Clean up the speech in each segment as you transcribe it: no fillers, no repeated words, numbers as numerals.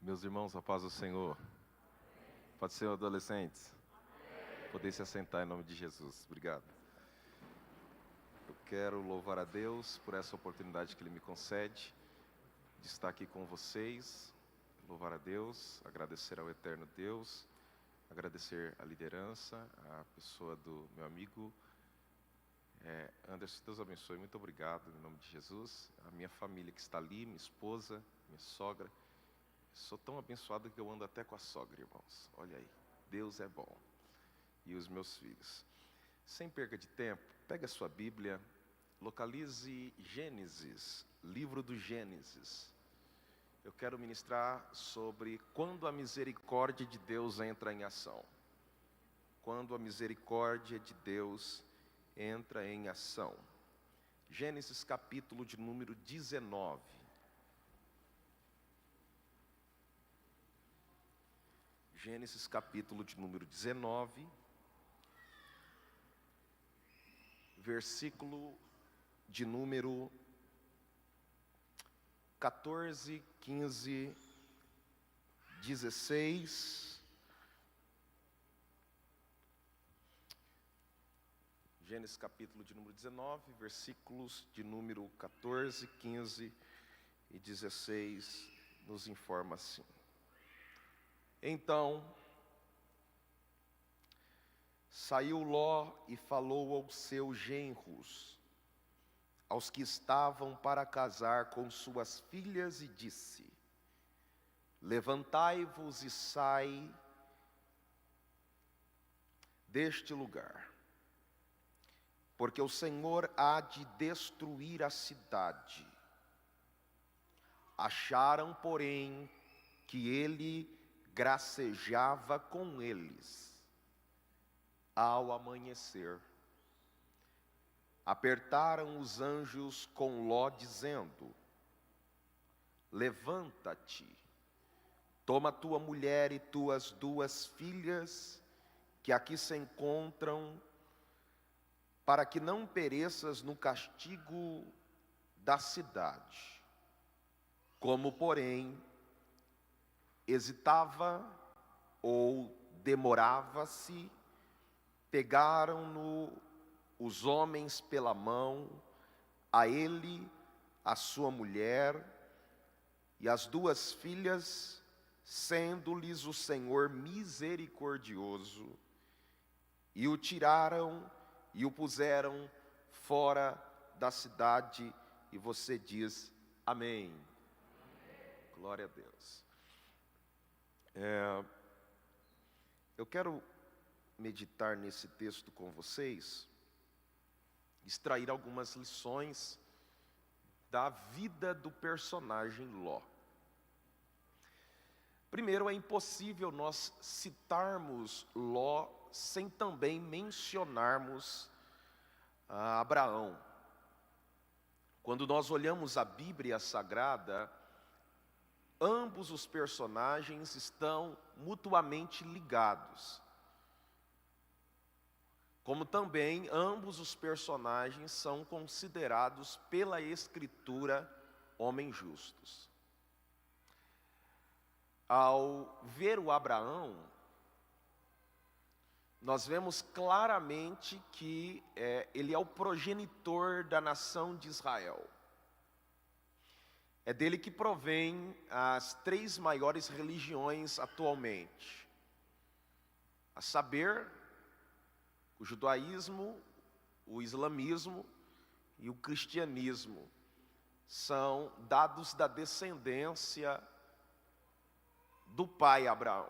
Meus irmãos, a paz do Senhor. Pode ser adolescentes? Poder se assentar em nome de Jesus. Obrigado. Eu quero louvar a Deus por essa oportunidade que Ele me concede de estar aqui com vocês. Louvar a Deus, agradecer ao eterno Deus, agradecer a liderança, a pessoa do meu amigo Anderson. Deus abençoe, muito obrigado em nome de Jesus. A minha família que está ali, minha esposa, minha sogra. Sou tão abençoado que eu ando até com a sogra, irmãos. Olha aí, Deus é bom. E os meus filhos. Sem perca de tempo, pega a sua Bíblia, localize Gênesis, livro do Gênesis. Eu quero ministrar sobre quando a misericórdia de Deus entra em ação. Quando a misericórdia de Deus entra em ação. Gênesis capítulo de número 19. Gênesis capítulo de número 19, versículo de número 14, 15, 16. Gênesis capítulo de número 19, versículos de número 14, 15 e 16 nos informa assim. Então, saiu Ló e falou aos seus genros, aos que estavam para casar com suas filhas, e disse: levantai-vos e sai deste lugar, porque o Senhor há de destruir a cidade. Acharam, porém, que ele gracejava com eles. Ao amanhecer, apertaram os anjos com Ló, dizendo: levanta-te, toma tua mulher e tuas duas filhas, que aqui se encontram, para que não pereças no castigo da cidade. Como, porém, hesitava ou demorava-se, pegaram-no os homens pela mão, a ele, a sua mulher e as duas filhas, sendo-lhes o Senhor misericordioso, e o tiraram e o puseram fora da cidade. E você diz amém. Glória a Deus. Eu quero meditar nesse texto com vocês, extrair algumas lições da vida do personagem Ló. Primeiro, é impossível nós citarmos Ló sem também mencionarmos Abraão. Quando nós olhamos a Bíblia Sagrada, ambos os personagens estão mutuamente ligados. Como também ambos os personagens são considerados pela Escritura homens justos. Ao ver o Abraão, nós vemos claramente que ele é o progenitor da nação de Israel. É dele que provém as três maiores religiões atualmente, a saber, o judaísmo, o islamismo e o cristianismo. São dados da descendência do pai Abraão.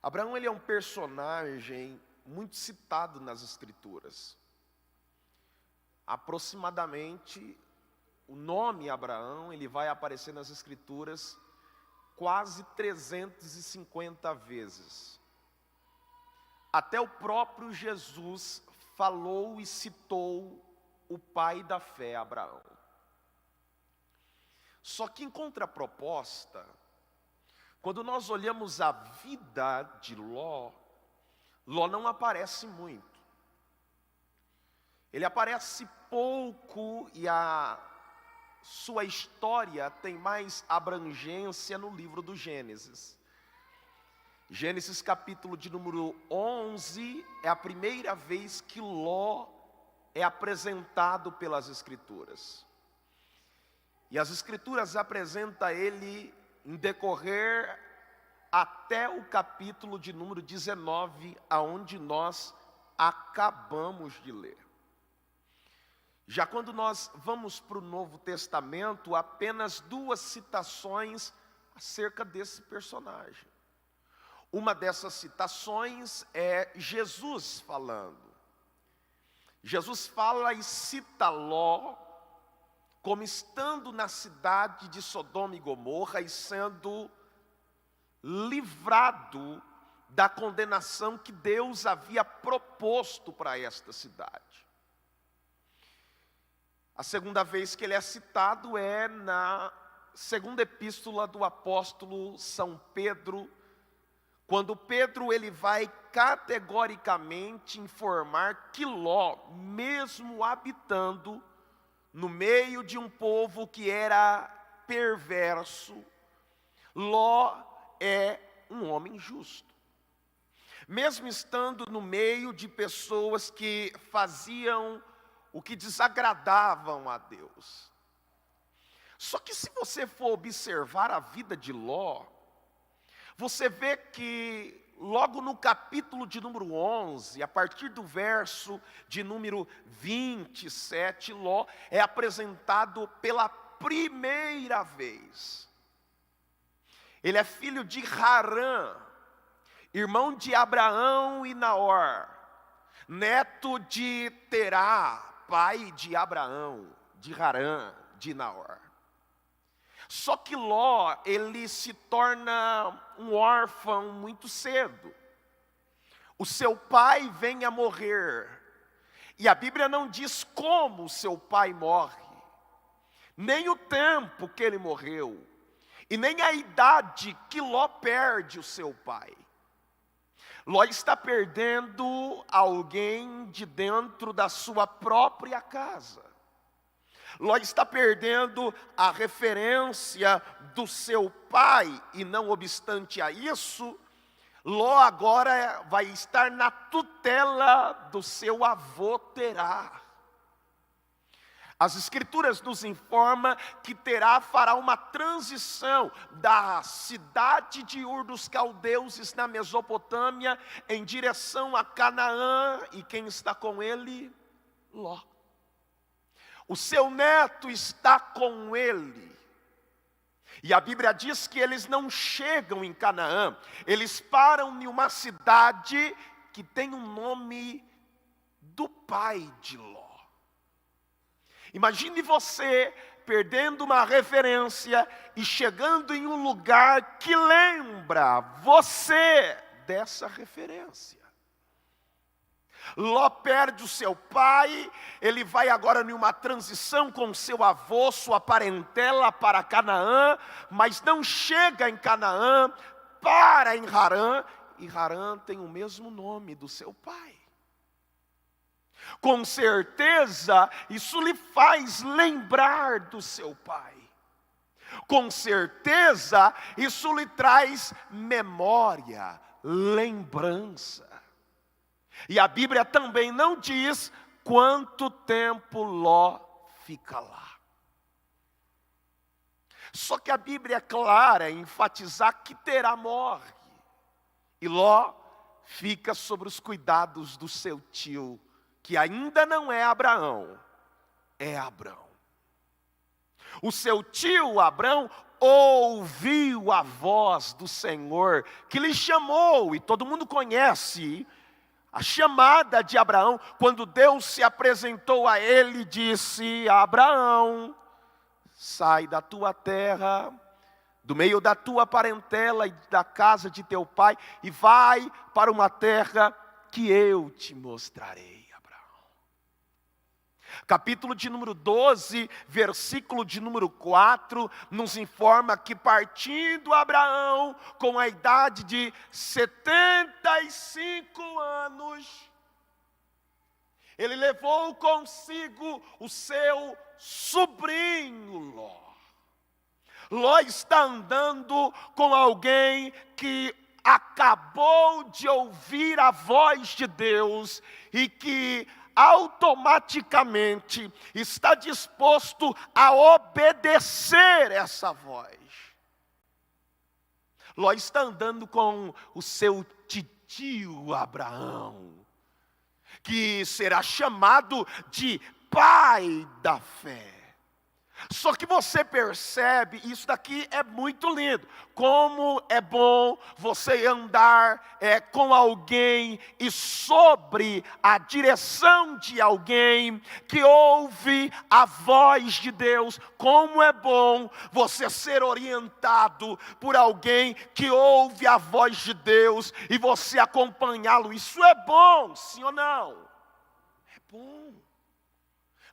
Abraão, ele é um personagem muito citado nas Escrituras. Aproximadamente, o nome Abraão, ele vai aparecer nas Escrituras quase 350 vezes. Até o próprio Jesus falou e citou o pai da fé, Abraão. Só que em contraproposta, quando nós olhamos a vida de Ló, Ló não aparece muito. Ele aparece pouco e a sua história tem mais abrangência no livro do Gênesis. Gênesis capítulo de número 11 é a primeira vez que Ló é apresentado pelas Escrituras. E as Escrituras apresentam ele em decorrer até o capítulo de número 19, aonde nós acabamos de ler. Já quando nós vamos para o Novo Testamento, apenas 2 citações acerca desse personagem. Uma dessas citações é Jesus falando. Jesus fala e cita Ló como estando na cidade de Sodoma e Gomorra e sendo livrado da condenação que Deus havia proposto para esta cidade. A segunda vez que ele é citado é na segunda epístola do apóstolo São Pedro, quando Pedro ele vai categoricamente informar que Ló, mesmo habitando no meio de um povo que era perverso, Ló é um homem justo. Mesmo estando no meio de pessoas que faziam o que desagradavam a Deus. Só que se você for observar a vida de Ló, você vê que logo no capítulo de número 11, a partir do verso de número 27, Ló é apresentado pela primeira vez. Ele é filho de Harã, irmão de Abraão e Naor, neto de Terá, pai de Abraão, de Harã, de Naor. Só que Ló, ele se torna um órfão muito cedo. O seu pai vem a morrer. E a Bíblia não diz como o seu pai morre, nem o tempo que ele morreu, e nem a idade que Ló perde o seu pai. Ló está perdendo alguém de dentro da sua própria casa. Ló está perdendo a referência do seu pai, e não obstante a isso, Ló agora vai estar na tutela do seu avô Terá. As Escrituras nos informam que Terá fará uma transição da cidade de Ur dos Caldeus na Mesopotâmia em direção a Canaã, e quem está com ele? Ló. O seu neto está com ele. E a Bíblia diz que eles não chegam em Canaã, eles param em uma cidade que tem o nome do pai de Ló. Imagine você perdendo uma referência e chegando em um lugar que lembra você dessa referência. Ló perde o seu pai, ele vai agora em uma transição com seu avô, sua parentela para Canaã, mas não chega em Canaã, para em Harã, e Harã tem o mesmo nome do seu pai. Com certeza, isso lhe faz lembrar do seu pai. Com certeza, isso lhe traz memória, lembrança. E a Bíblia também não diz quanto tempo Ló fica lá. Só que a Bíblia é clara em enfatizar que Terá morre. E Ló fica sob os cuidados do seu tio, que ainda não é Abraão, é Abrão. O seu tio Abrão ouviu a voz do Senhor, que lhe chamou, e todo mundo conhece a chamada de Abraão, quando Deus se apresentou a ele e disse: Abraão, sai da tua terra, do meio da tua parentela e da casa de teu pai, e vai para uma terra que eu te mostrarei. Capítulo de número 12, versículo de número 4, nos informa que partindo Abraão, com a idade de 75 anos, Ele levou consigo o seu sobrinho Ló. Ló está andando com alguém que acabou de ouvir a voz de Deus e que automaticamente está disposto a obedecer essa voz. Ló está andando com o seu tio Abraão, que será chamado de pai da fé. Só que você percebe, isso daqui é muito lindo, como é bom você andar com alguém e sobre a direção de alguém que ouve a voz de Deus. Como é bom você ser orientado por alguém que ouve a voz de Deus e você acompanhá-lo. Isso é bom, sim ou não? É bom.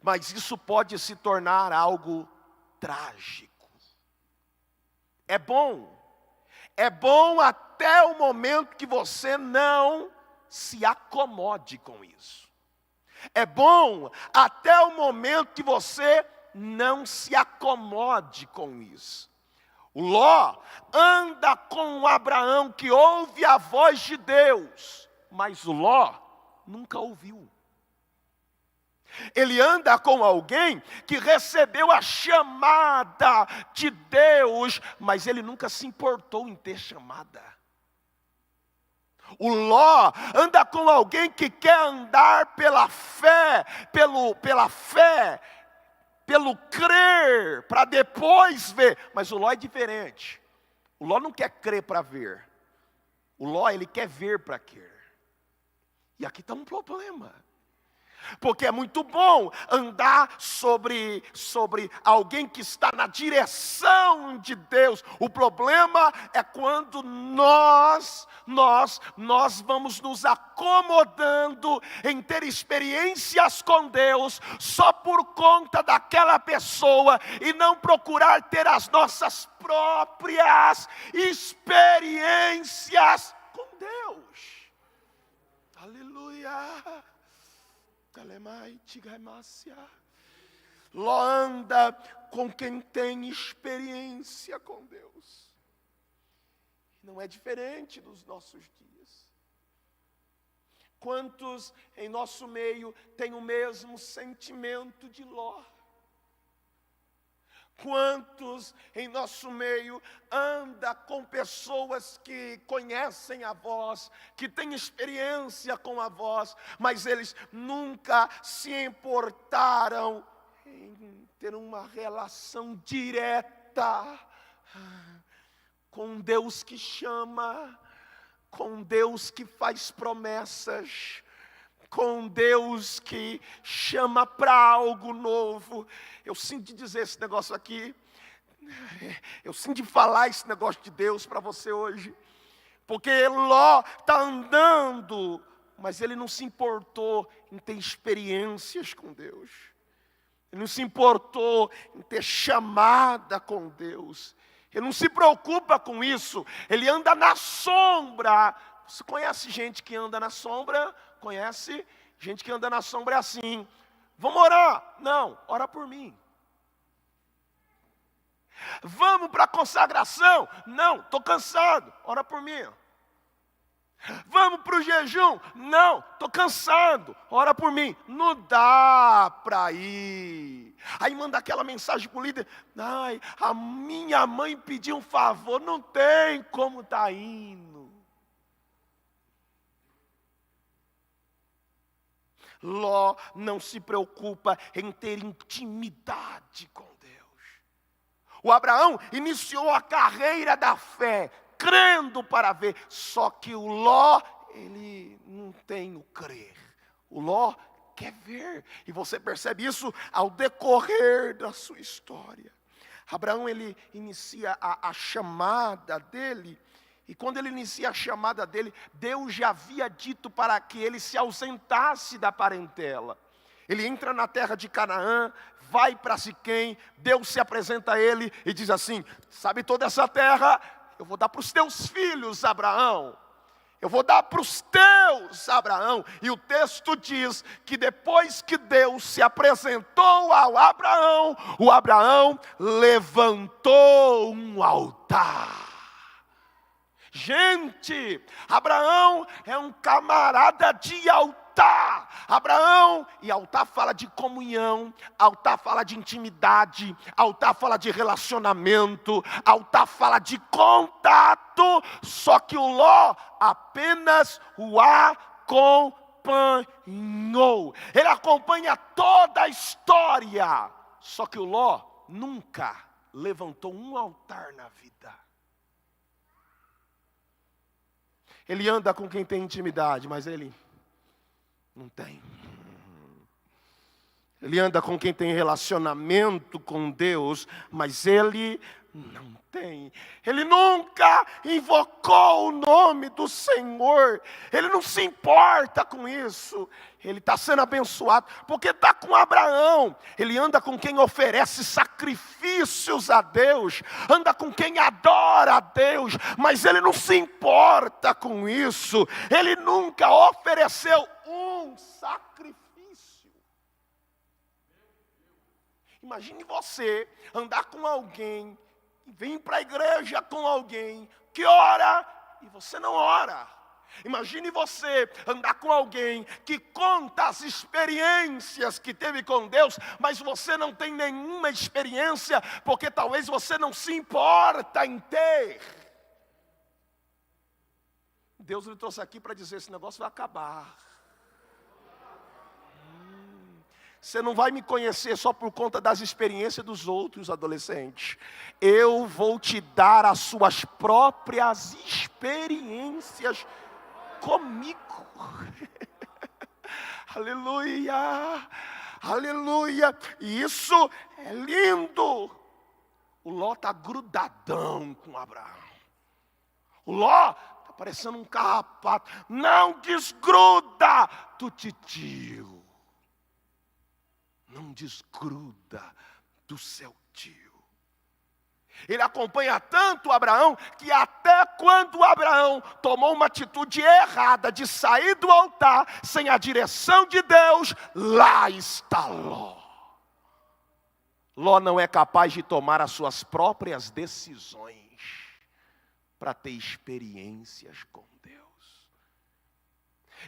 Mas isso pode se tornar algo trágico. É bom até o momento que você não se acomode com isso. É bom até o momento que você não se acomode com isso. O Ló anda com o Abraão que ouve a voz de Deus, mas o Ló nunca ouviu. Ele anda com alguém que recebeu a chamada de Deus, mas ele nunca se importou em ter chamada. O Ló anda com alguém que quer andar pela fé, pelo crer, para depois ver. Mas o Ló é diferente. O Ló não quer crer para ver. O Ló, ele quer ver para crer. E aqui está um problema. Porque é muito bom andar sobre alguém que está na direção de Deus. O problema é quando nós vamos nos acomodando em ter experiências com Deus só por conta daquela pessoa e não procurar ter as nossas próprias experiências com Deus. Aleluia. Ló anda com quem tem experiência com Deus. Não é diferente dos nossos dias. Quantos em nosso meio têm o mesmo sentimento de Ló? Quantos em nosso meio anda com pessoas que conhecem a voz, que têm experiência com a voz, mas eles nunca se importaram em ter uma relação direta com Deus que chama, com Deus que faz promessas, com Deus que chama para algo novo. Eu sinto de dizer esse negócio aqui, eu sinto de falar esse negócio de Deus para você hoje, porque Ló está andando, mas ele não se importou em ter experiências com Deus, ele não se importou em ter chamada com Deus, ele não se preocupa com isso, ele anda na sombra. Você conhece gente que anda na sombra? Conhece? Gente que anda na sombra é assim: vamos orar? Não, ora por mim. Vamos para a consagração? Não, estou cansado, ora por mim. Vamos para o jejum? Não, estou cansado, ora por mim. Não dá para ir. Aí manda aquela mensagem para o líder: ai, a minha mãe pediu um favor, não tem como estar indo. Ló não se preocupa em ter intimidade com Deus. O Abraão iniciou a carreira da fé, crendo para ver. Só que o Ló, ele não tem o crer. O Ló quer ver. E você percebe isso ao decorrer da sua história. Abraão, ele inicia a chamada dele. E quando ele inicia a chamada dele, Deus já havia dito para que ele se ausentasse da parentela. Ele entra na terra de Canaã, vai para Siquém, Deus se apresenta a ele e diz assim: sabe toda essa terra? Eu vou dar para os teus filhos, Abraão. Eu vou dar para os teus, Abraão. E o texto diz que depois que Deus se apresentou ao Abraão, o Abraão levantou um altar. Gente, Abraão é um camarada de altar. Abraão, e altar fala de comunhão, altar fala de intimidade, altar fala de relacionamento, altar fala de contato. Só que o Ló apenas o acompanhou. Ele acompanha toda a história. Só que o Ló nunca levantou um altar na vida. Ele anda com quem tem intimidade, mas ele não tem. Ele anda com quem tem relacionamento com Deus, mas ele não tem. Ele nunca invocou o nome do Senhor. Ele não se importa com isso. Ele está sendo abençoado, porque está com Abraão. Ele anda com quem oferece sacrifícios a Deus, anda com quem adora a Deus, mas ele não se importa com isso. Ele nunca ofereceu um sacrifício. Imagine você andar com alguém, vem para a igreja com alguém que ora e você não ora. Imagine você andar com alguém que conta as experiências que teve com Deus, mas você não tem nenhuma experiência, porque talvez você não se importa em ter. Deus lhe trouxe aqui para dizer: esse negócio vai acabar. Você não vai me conhecer só por conta das experiências dos outros, adolescentes. Eu vou te dar as suas próprias experiências comigo. Aleluia, aleluia. E isso é lindo. O Ló está grudadão com Abraão. O Ló está parecendo um carrapato. Não desgruda do titio. Não desgruda do seu tio. Ele acompanha tanto Abraão, que até quando Abraão tomou uma atitude errada de sair do altar, sem a direção de Deus, lá está Ló. Ló não é capaz de tomar as suas próprias decisões para ter experiências com Deus.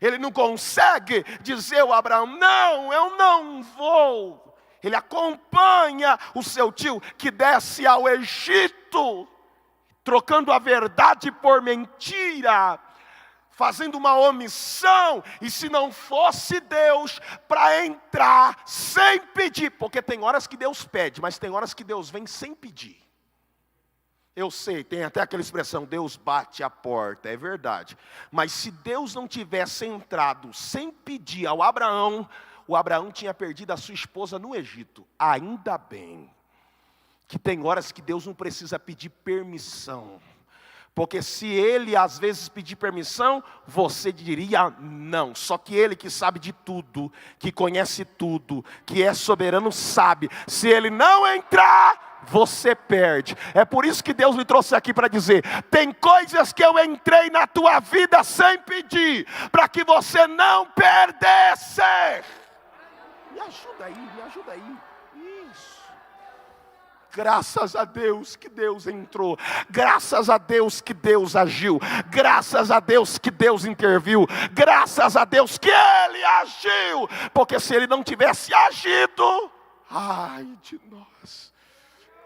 Ele não consegue dizer ao Abraão: não, eu não vou. Ele acompanha o seu tio que desce ao Egito, trocando a verdade por mentira, fazendo uma omissão. E se não fosse Deus para entrar sem pedir, porque tem horas que Deus pede, mas tem horas que Deus vem sem pedir. Eu sei, tem até aquela expressão: Deus bate a porta, é verdade. Mas se Deus não tivesse entrado sem pedir ao Abraão, o Abraão tinha perdido a sua esposa no Egito. Ainda bem que tem horas que Deus não precisa pedir permissão. Porque se ele às vezes pedir permissão, você diria não. Só que ele que sabe de tudo, que conhece tudo, que é soberano, sabe. Se ele não entrar, você perde. É por isso que Deus me trouxe aqui para dizer: tem coisas que eu entrei na tua vida sem pedir, para que você não perdesse. Me ajuda aí, me ajuda aí. Isso. Graças a Deus que Deus entrou. Graças a Deus que Deus agiu. Graças a Deus que Deus interviu. Graças a Deus que Ele agiu. Porque se Ele não tivesse agido, ai de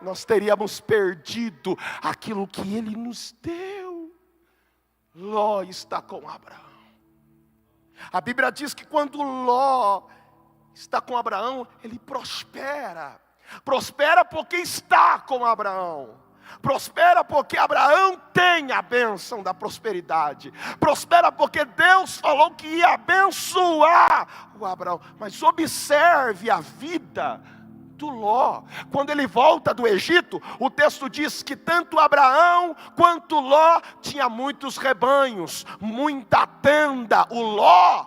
nós teríamos perdido aquilo que Ele nos deu. Ló está com Abraão. A Bíblia diz que quando Ló está com Abraão, ele prospera. Prospera porque está com Abraão. Prospera porque Abraão tem a bênção da prosperidade. Prospera porque Deus falou que ia abençoar o Abraão. Mas observe a vida do Ló. Quando ele volta do Egito, o texto diz que tanto Abraão quanto Ló tinha muitos rebanhos, muita tenda. O Ló,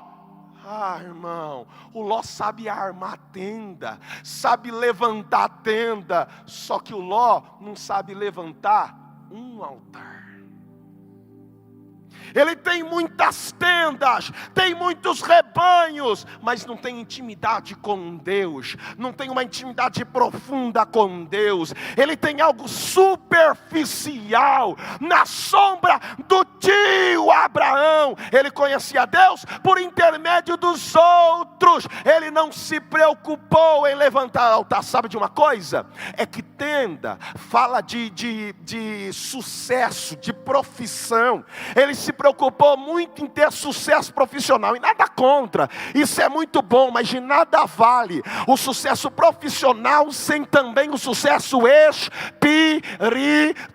irmão, o Ló sabe armar a tenda, sabe levantar a tenda, só que o Ló não sabe levantar um altar. Ele tem muitas tendas, tem muitos rebanhos, mas não tem intimidade com Deus, não tem uma intimidade profunda com Deus. Ele tem algo superficial. Na sombra do tio Abraão, ele conhecia Deus por intermédio dos outros. Ele não se preocupou em levantar altar. Sabe de uma coisa? É que tenda fala de sucesso, de profissão. Ele se preocupou muito em ter sucesso profissional, e nada contra, isso é muito bom, mas de nada vale o sucesso profissional sem também o sucesso espiritual.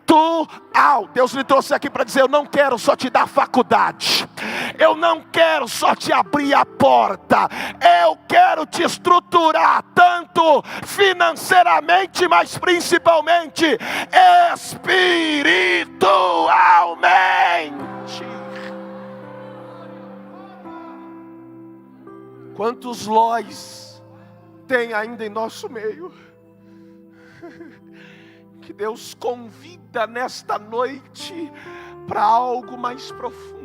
Deus lhe trouxe aqui para dizer: eu não quero só te dar faculdade, eu não quero só te abrir a porta, eu quero te estruturar, tanto financeiramente, mas principalmente espiritualmente. Quantos Lóis tem ainda em nosso meio? Que Deus convida nesta noite para algo mais profundo.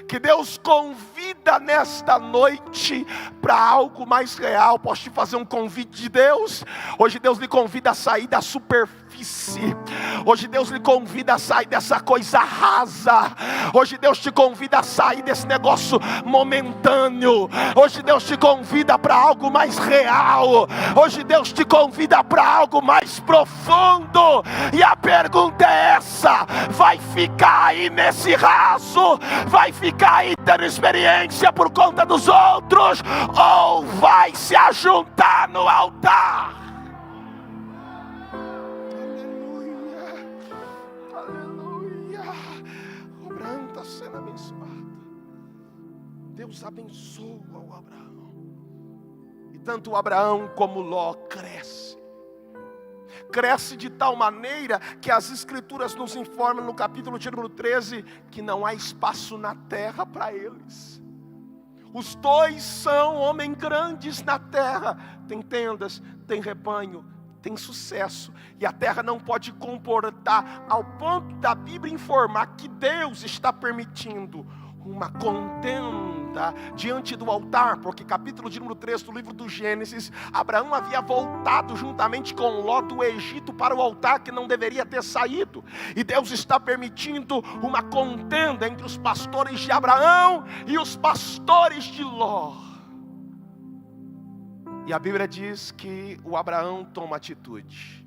Que Deus convida nesta noite para algo mais real. Posso te fazer um convite de Deus? Hoje Deus lhe convida a sair da superfície. Hoje Deus lhe convida a sair dessa coisa rasa. Hoje Deus te convida a sair desse negócio momentâneo. Hoje Deus te convida para algo mais real. Hoje Deus te convida para algo mais profundo. E a pergunta é essa: vai ficar aí nesse raso? Vai ficar aí tendo experiência por conta dos outros? Ou vai se ajuntar no altar? Sendo abençoado. Deus abençoa o Abraão, e tanto o Abraão como Ló cresce de tal maneira que as escrituras nos informam no capítulo de número 13 que não há espaço na terra para eles. Os dois são homens grandes na terra, tem tendas, tem rebanho, tem sucesso, e a terra não pode comportar, ao ponto da Bíblia informar que Deus está permitindo uma contenda diante do altar, porque capítulo de número 3 do livro do Gênesis, Abraão havia voltado juntamente com Ló do Egito para o altar que não deveria ter saído, e Deus está permitindo uma contenda entre os pastores de Abraão e os pastores de Ló. E a Bíblia diz que o Abraão toma atitude.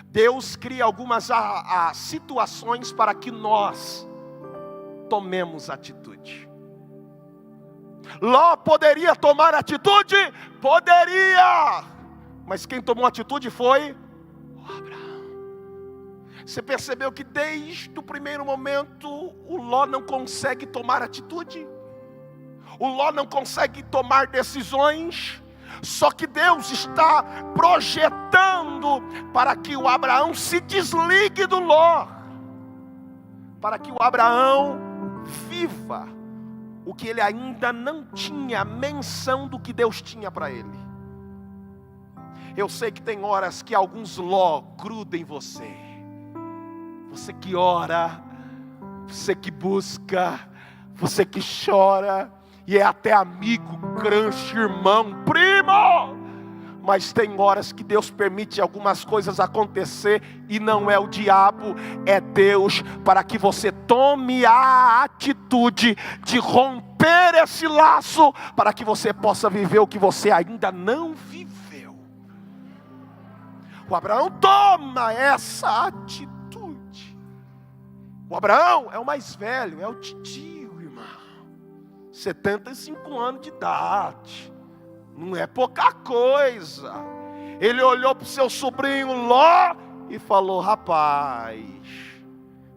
Deus cria algumas situações para que nós tomemos atitude. Ló poderia tomar atitude? Poderia! Mas quem tomou atitude foi o Abraão. Você percebeu que desde o primeiro momento o Ló não consegue tomar atitude? O Ló não consegue tomar decisões, só que Deus está projetando para que o Abraão se desligue do Ló, para que o Abraão viva o que ele ainda não tinha menção do que Deus tinha para ele. Eu sei que tem horas que alguns Ló grudam em você. Você que ora, você que busca, você que chora, e é até amigo, crush, irmão, primo. Mas tem horas que Deus permite algumas coisas acontecer, e não é o diabo, é Deus, para que você tome a atitude de romper esse laço, para que você possa viver o que você ainda não viveu. O Abraão toma essa atitude. O Abraão é o mais velho, é o titio, 75 anos de idade, não é pouca coisa. Ele olhou para o seu sobrinho Ló e falou: rapaz,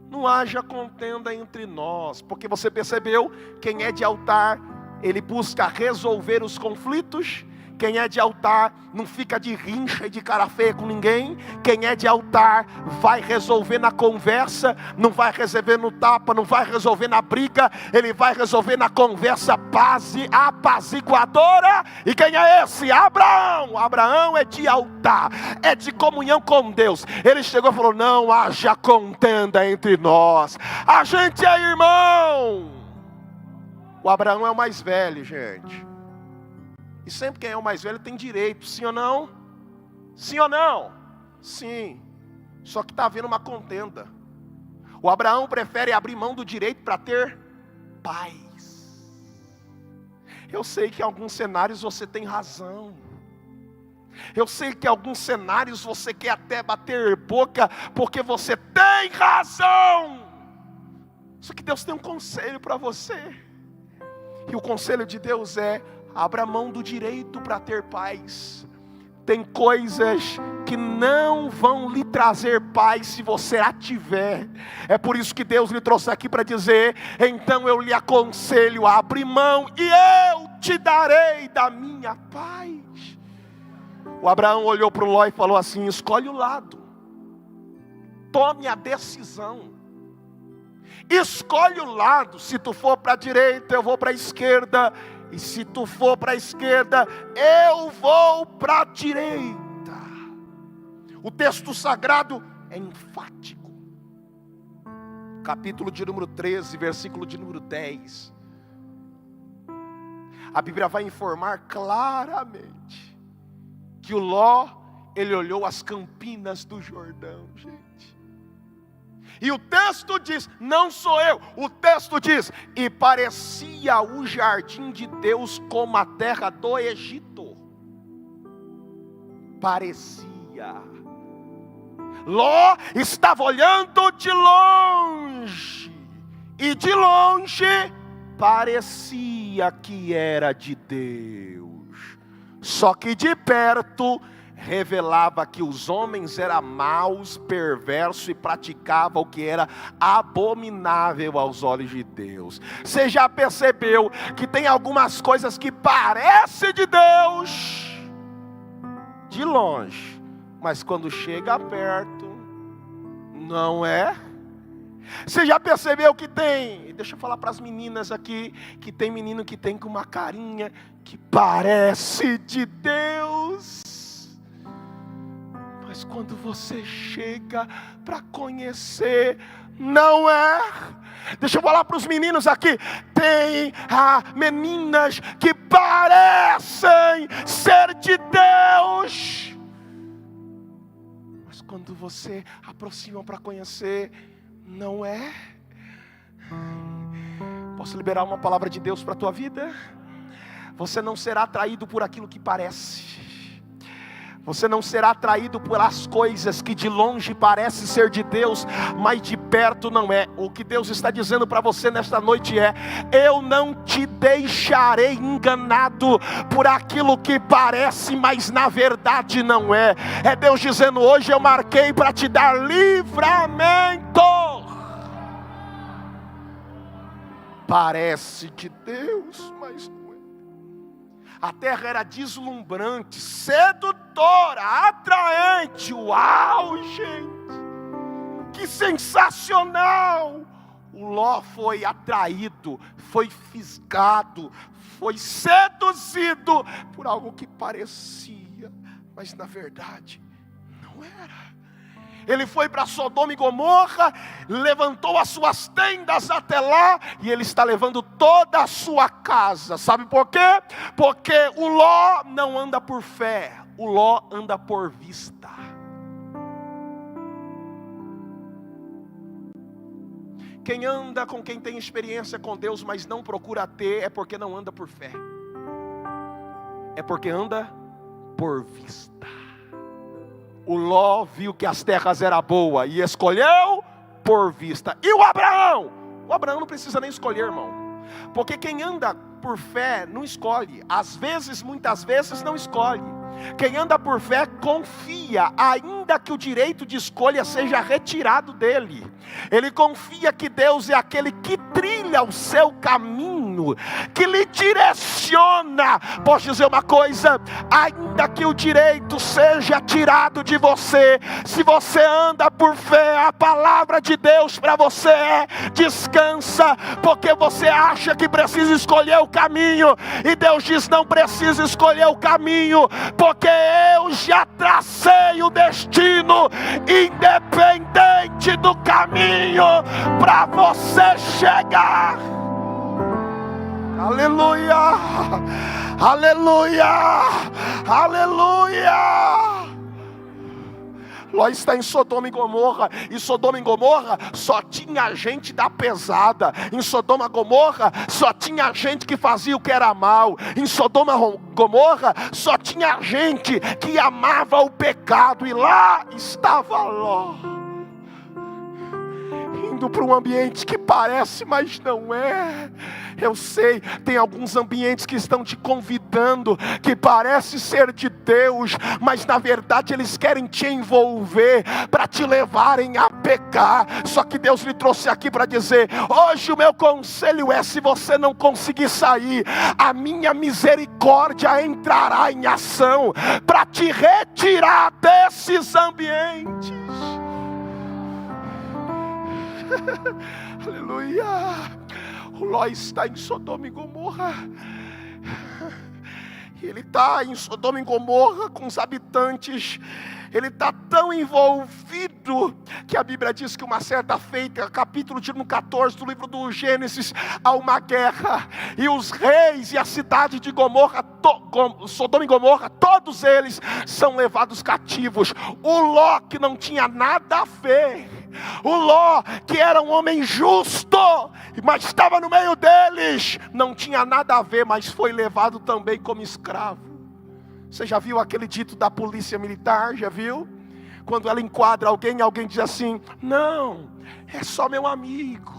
não haja contenda entre nós, porque você percebeu, quem é de altar, ele busca resolver os conflitos. Quem é de altar não fica de rincha e de cara feia com ninguém. Quem é de altar vai resolver na conversa, não vai resolver no tapa, não vai resolver na briga, ele vai resolver na conversa apaziguadora. E quem é esse? Abraão. Abraão é de altar, é de comunhão com Deus. Ele chegou e falou: não haja contenda entre nós, a gente é irmão. O Abraão é o mais velho, gente. E sempre quem é o mais velho tem direito, sim ou não? Sim ou não? Sim. Só que está havendo uma contenda. O Abraão prefere abrir mão do direito para ter paz. Eu sei que em alguns cenários você tem razão. Eu sei que em alguns cenários você quer até bater boca, porque você tem razão. Só que Deus tem um conselho para você. E o conselho de Deus é: abra mão do direito para ter paz. Tem coisas que não vão lhe trazer paz se você a tiver. É por isso que Deus lhe trouxe aqui para dizer: então eu lhe aconselho a abrir mão e eu te darei da minha paz. O Abraão olhou para o Ló e falou assim: escolhe o lado, tome a decisão. Escolhe o lado. Se tu for para a direita, eu vou para a esquerda. E se tu for para a esquerda, eu vou para a direita. O texto sagrado é enfático. Capítulo de número 13, versículo de número 10. A Bíblia vai informar claramente que o Ló, ele olhou as campinas do Jordão, gente. E o texto diz, não sou eu, o texto diz: e parecia o jardim de Deus como a terra do Egito. Parecia. Ló estava olhando de longe, e de longe parecia que era de Deus. Só que de perto revelava que os homens eram maus, perversos e praticavam o que era abominável aos olhos de Deus. Você já percebeu que tem algumas coisas que parecem de Deus de longe, mas quando chega perto, não é? Você já percebeu que tem, deixa eu falar para as meninas aqui, que tem menino que tem com uma carinha que parece de Deus, mas quando você chega para conhecer, não é? Deixa eu falar para os meninos aqui, tem meninas que parecem ser de Deus, mas quando você aproxima para conhecer, não é? Posso liberar uma palavra de Deus para a tua vida? Você não será atraído por aquilo que parece. Você não será atraído pelas coisas que de longe parecem ser de Deus, mas de perto não é. O que Deus está dizendo para você nesta noite é: eu não te deixarei enganado por aquilo que parece, mas na verdade não é. É Deus dizendo: hoje eu marquei para te dar livramento. Parece de Deus, mas não é. A terra era deslumbrante, sedutora, atraente. Uau, gente, que sensacional! O Ló foi atraído, foi fisgado, foi seduzido por algo que parecia, mas na verdade não era. Ele foi para Sodoma e Gomorra, levantou as suas tendas até lá, e ele está levando toda a sua casa. Sabe por quê? Porque o Ló não anda por fé, o Ló anda por vista. Quem anda com quem tem experiência com Deus, mas não procura ter, é porque não anda por fé, é porque anda por vista. O Ló viu que as terras eram boas e escolheu por vista. E o Abraão? O Abraão não precisa nem escolher, irmão. Porque quem anda por fé não escolhe. Às vezes, muitas vezes não escolhe. Quem anda por fé confia, ainda que o direito de escolha seja retirado dele. Ele confia que Deus é aquele que trilha o seu caminho caminho, que lhe direciona. Posso dizer uma coisa? Ainda que o direito seja tirado de você, se você anda por fé, a palavra de Deus para você é: descansa, porque você acha que precisa escolher o caminho, e Deus diz: não precisa escolher o caminho, porque eu já tracei o destino, independente do caminho, para você chegar. Aleluia, aleluia, aleluia. Ló está em Sodoma e Gomorra, e Sodoma e Gomorra só tinha gente da pesada. Em Sodoma e Gomorra só tinha gente que fazia o que era mal. Em Sodoma e Gomorra só tinha gente que amava o pecado. E lá estava Ló, indo para um ambiente que parece, mas não é. Eu sei, tem alguns ambientes que estão te convidando, que parece ser de Deus, mas na verdade eles querem te envolver, para te levarem a pecar. Só que Deus lhe trouxe aqui para dizer: hoje o meu conselho é: se você não conseguir sair, a minha misericórdia entrará em ação, para te retirar desses ambientes. Aleluia. O Ló está em Sodoma e Gomorra, e ele está em Sodoma e Gomorra com os habitantes. Ele está tão envolvido que a Bíblia diz que uma certa feita, capítulo de número 14 do livro do Gênesis, há uma guerra, e os reis e a cidade de Gomorra, Sodoma e Gomorra, todos eles são levados cativos. O Ló, que não tinha nada a ver, o Ló, que era um homem justo, mas estava no meio deles, não tinha nada a ver, mas foi levado também como escravo. Você já viu aquele dito da polícia militar? Já viu? Quando ela enquadra alguém, alguém diz assim: não, é só meu amigo,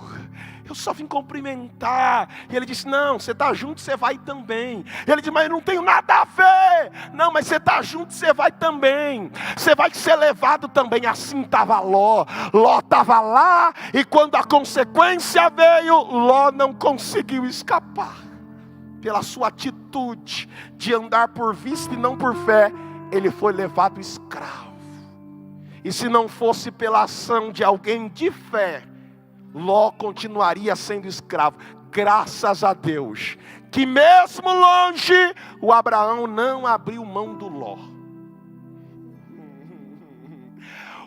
eu só vim cumprimentar. E ele diz: não, você está junto, você vai também. E ele diz: mas eu não tenho nada a ver. Não, mas você está junto, você vai também. Você vai ser levado também. Assim estava Ló. Ló estava lá, e quando a consequência veio, Ló não conseguiu escapar. Pela sua atitude de andar por vista e não por fé, ele foi levado escravo. E se não fosse pela ação de alguém de fé, Ló continuaria sendo escravo. Graças a Deus, que mesmo longe, o Abraão não abriu mão do Ló.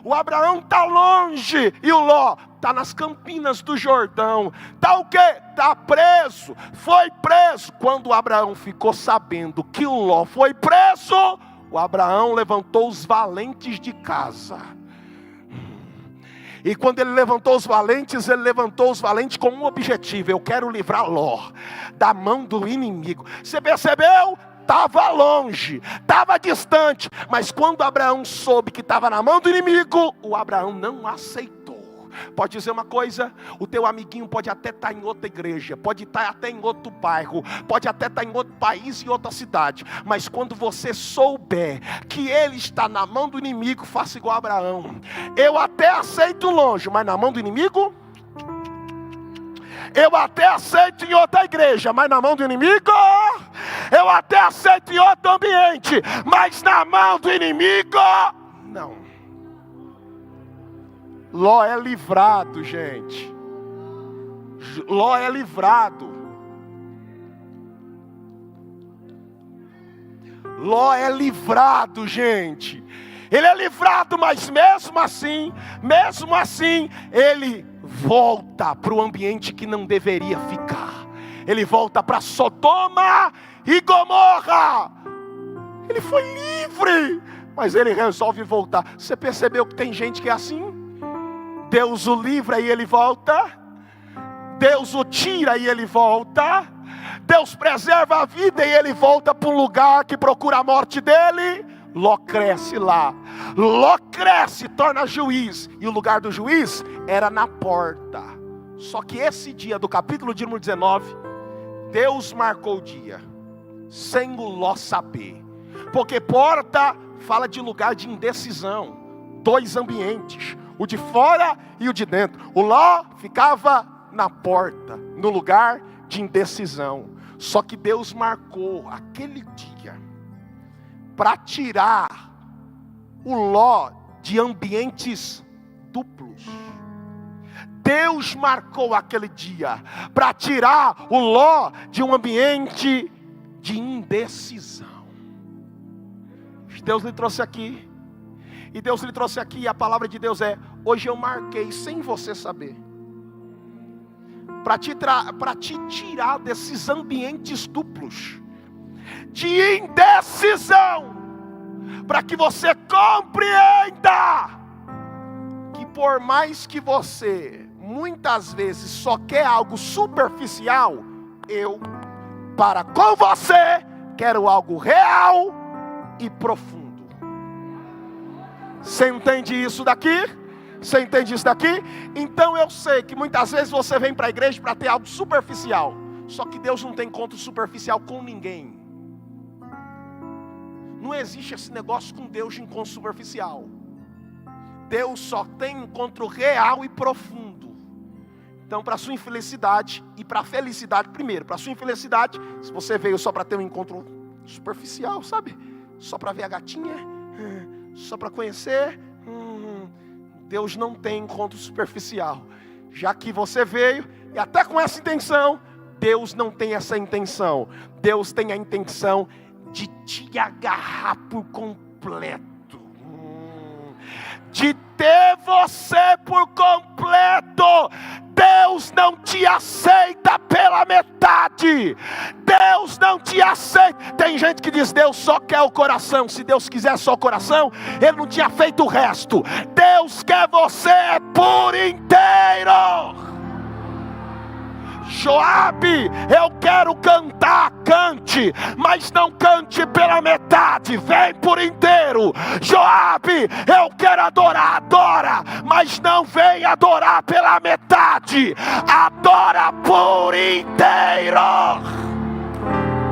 O Abraão está longe, e o Ló está nas campinas do Jordão. Está o quê? Está preso. Foi preso. Quando o Abraão ficou sabendo que o Ló foi preso, o Abraão levantou os valentes de casa. E quando ele levantou os valentes com um objetivo: eu quero livrar Ló da mão do inimigo. Você percebeu? Estava longe, estava distante, mas quando Abraão soube que estava na mão do inimigo, o Abraão não aceitou. Pode dizer uma coisa: o teu amiguinho pode até estar em outra igreja, pode estar até em outro bairro, pode até estar em outro país e outra cidade, mas quando você souber que ele está na mão do inimigo, faça igual a Abraão: eu até aceito longe, mas na mão do inimigo, eu até aceito em outra igreja, mas na mão do inimigo, eu até aceito em outro ambiente, mas na mão do inimigo, não. Ló é livrado, gente. Ló é livrado. Ló é livrado, gente. Ele é livrado, mas mesmo assim, ele volta para o ambiente que não deveria ficar. Ele volta para Sodoma e Gomorra. Ele foi livre, mas ele resolve voltar. Você percebeu que tem gente que é assim? Deus o livra e ele volta. Deus o tira e ele volta. Deus preserva a vida e ele volta para um lugar que procura a morte dele. Ló cresce lá. Ló cresce, torna juiz. E o lugar do juiz era na porta. Só que esse dia do capítulo de número 19, Deus marcou o dia, sem o Ló saber. Porque porta fala de lugar de indecisão. Dois ambientes, o de fora e o de dentro. O Ló ficava na porta, no lugar de indecisão. Só que Deus marcou aquele dia para tirar o Ló de ambientes duplos. Deus marcou aquele dia para tirar o Ló de um ambiente de indecisão. Deus lhe trouxe aqui. E Deus lhe trouxe aqui, e a palavra de Deus é: hoje eu marquei sem você saber, para te tirar desses ambientes duplos de indecisão, para que você compreenda que por mais que você muitas vezes só quer algo superficial, eu, para com você, quero algo real e profundo. Você entende isso daqui? Você entende isso daqui? Então eu sei que muitas vezes você vem para a igreja para ter algo superficial. Só que Deus não tem encontro superficial com ninguém. Não existe esse negócio com Deus de encontro superficial. Deus só tem encontro real e profundo. Então, para a sua infelicidade e para a felicidade, primeiro, para a sua infelicidade, se você veio só para ter um encontro superficial, sabe? Só para ver a gatinha, só para conhecer, Deus não tem encontro superficial. Já que você veio, e até com essa intenção, Deus não tem essa intenção. Deus tem a intenção de te agarrar por completo, de ter você por completo. Deus não te aceita pela metade. Deus não te aceita. Tem gente que diz: Deus só quer o coração. Se Deus quiser só o coração, Ele não tinha feito o resto. Deus quer você por inteiro. Joabe, eu quero cantar, cante, mas não cante pela metade, vem por inteiro. Joabe, eu quero adorar, adora, mas não vem adorar pela metade, adora por inteiro.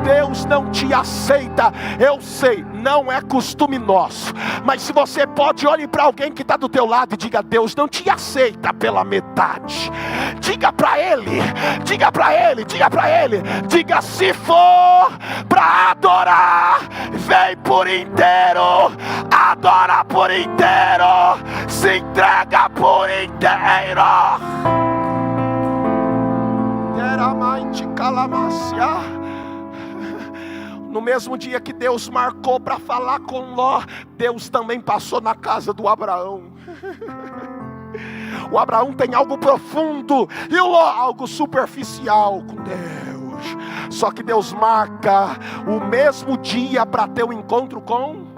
Deus não te aceita. Eu sei, não é costume nosso, mas se você pode, olhe para alguém que está do teu lado e diga: Deus não te aceita pela metade. Diga para ele, diga para ele, diga para ele, diga: se for para adorar, vem por inteiro, adora por inteiro, se entrega por inteiro. No mesmo dia que Deus marcou para falar com Ló, Deus também passou na casa do Abraão. O Abraão tem algo profundo e o Ló algo superficial com Deus. Só que Deus marca o mesmo dia para ter um encontro com...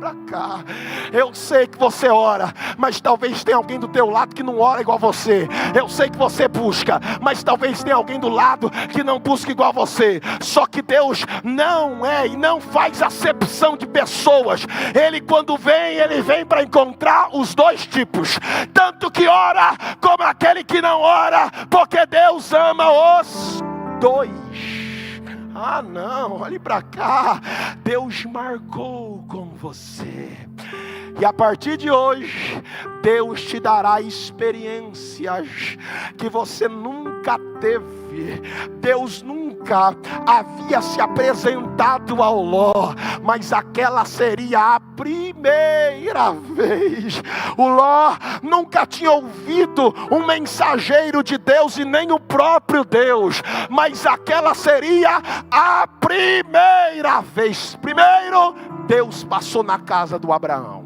Pra cá. Eu sei que você ora, mas talvez tenha alguém do teu lado que não ora igual você. Eu sei que você busca, mas talvez tenha alguém do lado que não busca igual você. Só que Deus não é e não faz acepção de pessoas. Ele, quando vem, Ele vem para encontrar os dois tipos, tanto que ora como aquele que não ora, porque Deus ama os dois. Não, olhe para cá. Deus marcou com você. E a partir de hoje, Deus te dará experiências que você nunca teve. Deus nunca havia se apresentado ao Ló, mas aquela seria a primeira vez. O Ló nunca tinha ouvido um mensageiro de Deus e nem o próprio Deus, mas aquela seria a primeira vez. Primeiro, Deus passou na casa do Abraão.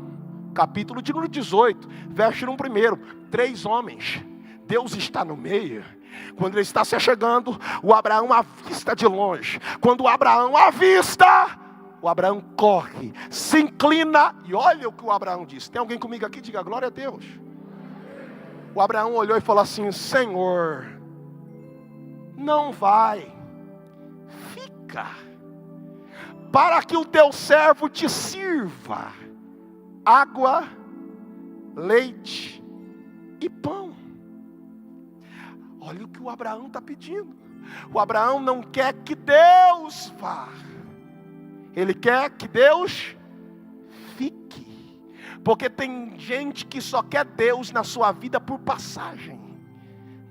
Capítulo de número 18, verso 1. 3 homens. Deus está no meio. Quando Ele está se chegando, o Abraão avista de longe. Quando o Abraão avista, o Abraão corre, se inclina e olha o que o Abraão disse. Tem alguém comigo aqui? Diga glória a Deus. O Abraão olhou e falou assim: Senhor, não vai, fica, para que o teu servo te sirva água, leite e pão. Olha o que o Abraão está pedindo. O Abraão não quer que Deus vá, ele quer que Deus fique. Porque tem gente que só quer Deus na sua vida por passagem.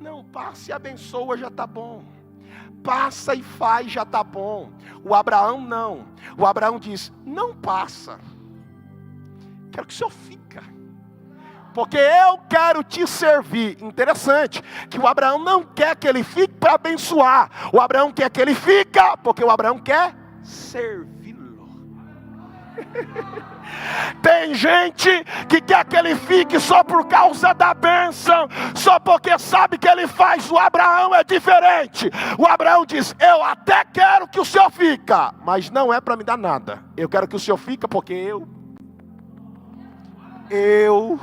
Não, passa e abençoa, já está bom. Passa e faz, já está bom. O Abraão não. O Abraão diz, não passa. Quero que o senhor fica. Porque eu quero te servir. Interessante, que o Abraão não quer que ele fique para abençoar. O Abraão quer que ele fica, porque o Abraão quer servi-lo. Tem gente que quer que ele fique só por causa da bênção, só porque sabe que ele faz. O Abraão é diferente. O Abraão diz, eu até quero que o senhor fica, mas não é para me dar nada. Eu quero que o senhor fica porque eu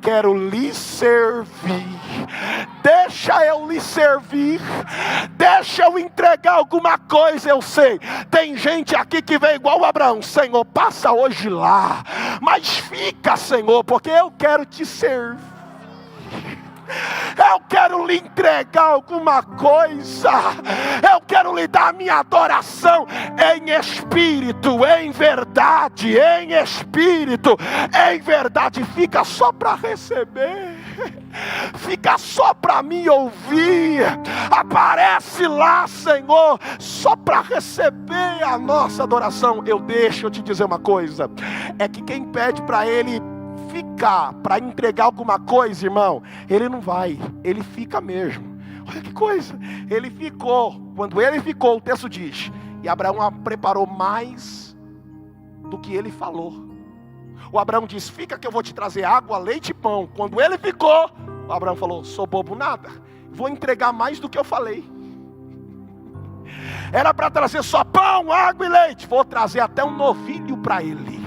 quero lhe servir. Deixa eu lhe servir. Deixa eu entregar alguma coisa. Eu sei, tem gente aqui que vem igual o Abraão. Senhor, passa hoje lá, mas fica, Senhor, porque eu quero te servir. Eu quero lhe entregar alguma coisa. Eu quero lhe dar a minha adoração em espírito, em verdade, em espírito, em verdade. Fica só para receber. Fica só para me ouvir. Aparece lá, Senhor, só para receber a nossa adoração. Deixa eu te dizer uma coisa. É que quem pede para Ele ficar, para entregar alguma coisa, irmão, ele não vai, ele fica mesmo. Olha que coisa, ele ficou. Quando ele ficou, o texto diz, e Abraão preparou mais do que ele falou. O Abraão disse, fica que eu vou te trazer água, leite e pão. Quando ele ficou, o Abraão falou, sou bobo nada, vou entregar mais do que eu falei. Era para trazer só pão, água e leite, vou trazer até um novilho para ele.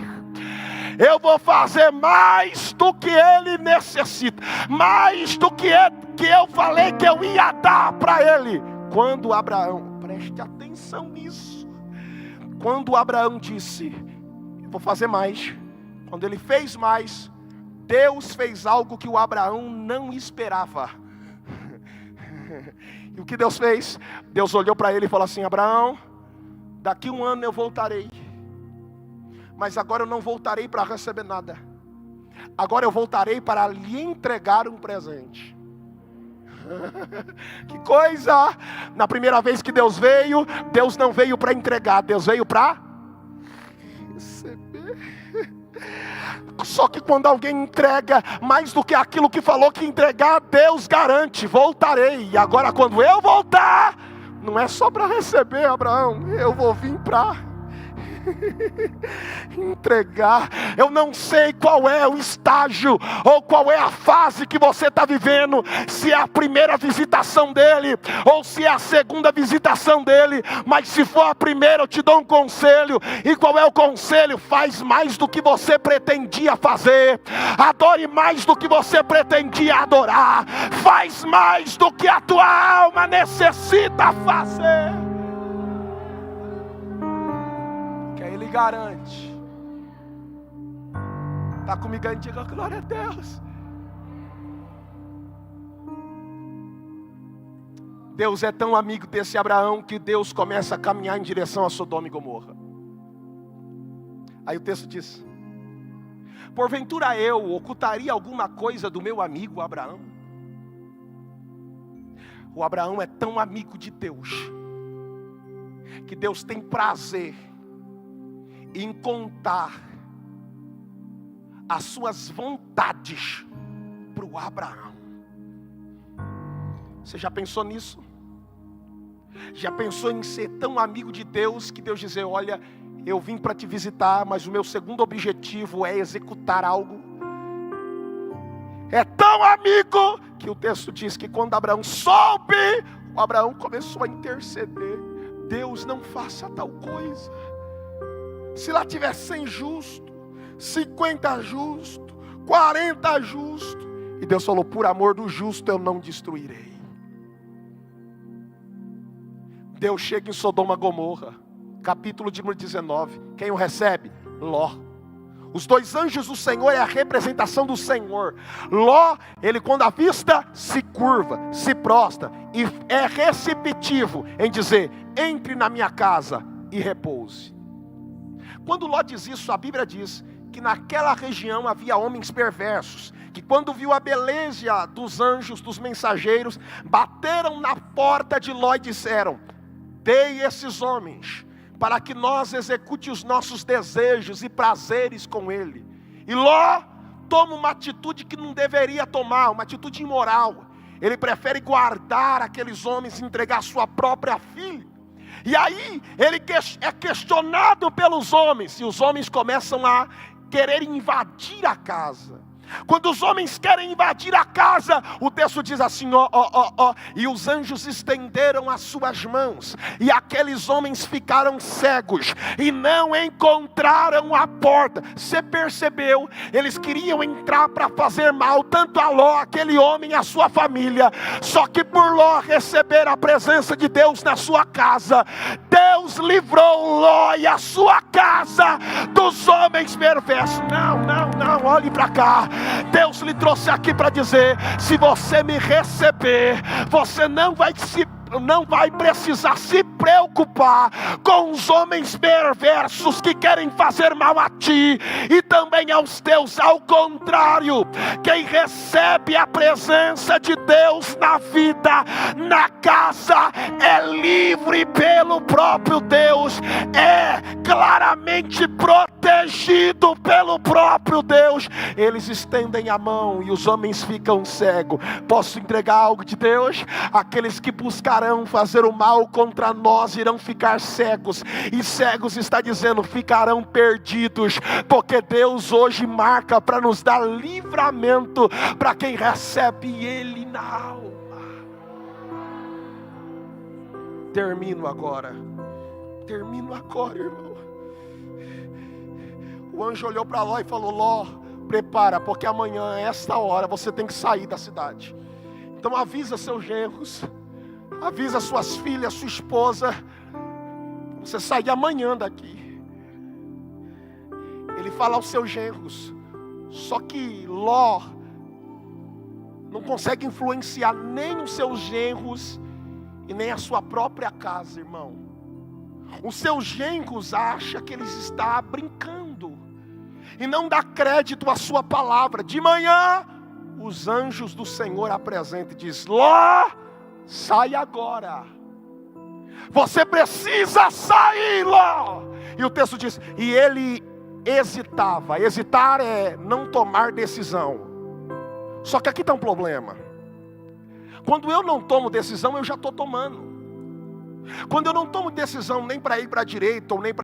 Eu vou fazer mais do que ele necessita, mais do que eu falei que eu ia dar para ele. Quando Abraão, preste atenção nisso, quando Abraão disse, eu vou fazer mais, quando ele fez mais, Deus fez algo que o Abraão não esperava. E o que Deus fez? Deus olhou para ele e falou assim, Abraão, daqui 1 ano eu voltarei. Mas agora eu não voltarei para receber nada. Agora eu voltarei para lhe entregar um presente. Que coisa! Na primeira vez que Deus veio, Deus não veio para entregar, Deus veio para receber. Só que quando alguém entrega mais do que aquilo que falou que entregar, Deus garante, voltarei. E agora quando eu voltar, não é só para receber, Abraão, eu vou vir para entregar. Eu não sei qual é o estágio ou qual é a fase que você está vivendo, se é a primeira visitação dele ou se é a segunda visitação dele, mas se for a primeira eu te dou um conselho. E qual é o conselho? Faz mais do que você pretendia fazer, adore mais do que você pretendia adorar, faz mais do que a tua alma necessita fazer. Ele garante. Está comigo aí? Diga glória a Deus. Deus é tão amigo desse Abraão que Deus começa a caminhar em direção a Sodoma e Gomorra. Aí o texto diz, porventura eu ocultaria alguma coisa do meu amigo Abraão? O Abraão é tão amigo de Deus que Deus tem prazer em contar as suas vontades para o Abraão. Você já pensou nisso? Já pensou em ser tão amigo de Deus que Deus dizer, olha, eu vim para te visitar, mas o meu segundo objetivo é executar algo? É tão amigo que o texto diz que quando Abraão soube, o Abraão começou a interceder. Deus, não faça tal coisa. Se lá tiver 100 justo, 50 justo, 40 justo. E Deus falou, por amor do justo eu não destruirei. Deus chega em Sodoma e Gomorra, capítulo de número 19. Quem o recebe? Ló. Os 2 anjos do Senhor é a representação do Senhor. Ló, ele quando avista, se curva, se prostra e é receptivo em dizer, entre na minha casa e repouse. Quando Ló diz isso, a Bíblia diz que naquela região havia homens perversos, que quando viu a beleza dos anjos, dos mensageiros, bateram na porta de Ló e disseram: dei esses homens, para que nós execute os nossos desejos e prazeres com ele. E Ló toma uma atitude que não deveria tomar, uma atitude imoral. Ele prefere guardar aqueles homens e entregar sua própria filha. E aí ele é questionado pelos homens, e os homens começam a querer invadir a casa. Quando os homens querem invadir a casa, o texto diz assim, e os anjos estenderam as suas mãos, e aqueles homens ficaram cegos, e não encontraram a porta. Você percebeu? Eles queriam entrar para fazer mal, tanto a Ló, aquele homem e a sua família. Só que por Ló receber a presença de Deus na sua casa, Deus livrou Ló e a sua casa dos homens perversos. Não, olhe para cá. Deus lhe trouxe aqui para dizer: se você me receber, você não vai precisar se preocupar com os homens perversos que querem fazer mal a ti e também aos teus. Ao contrário, quem recebe a presença de Deus na vida, na casa, é livre pelo próprio Deus, é claramente protegido pelo próprio Deus. Eles estendem a mão e os homens ficam cegos. Posso entregar algo de Deus? Aqueles que buscarão fazer o mal contra nós irão ficar cegos, e cegos está dizendo, ficarão perdidos, porque Deus hoje marca para nos dar livramento para quem recebe Ele na alma. Termino agora, irmão. O anjo olhou para Ló e falou: Ló, prepara, porque amanhã, a esta hora, você tem que sair da cidade. Então avisa seus genros, avisa suas filhas, sua esposa, você sair amanhã daqui. Ele fala aos seus genros. Só que Ló não consegue influenciar nem os seus genros e nem a sua própria casa, irmão. Os seus genros acham que eles estão brincando e não dá crédito à sua palavra. De manhã, os anjos do Senhor apresentam e diz: Ló, sai agora. Você precisa sair, Ló. E o texto diz: e ele hesitava. Hesitar é não tomar decisão. Só que aqui está um problema. Quando eu não tomo decisão, eu já estou tomando. Quando eu não tomo decisão nem para ir para a direita ou nem para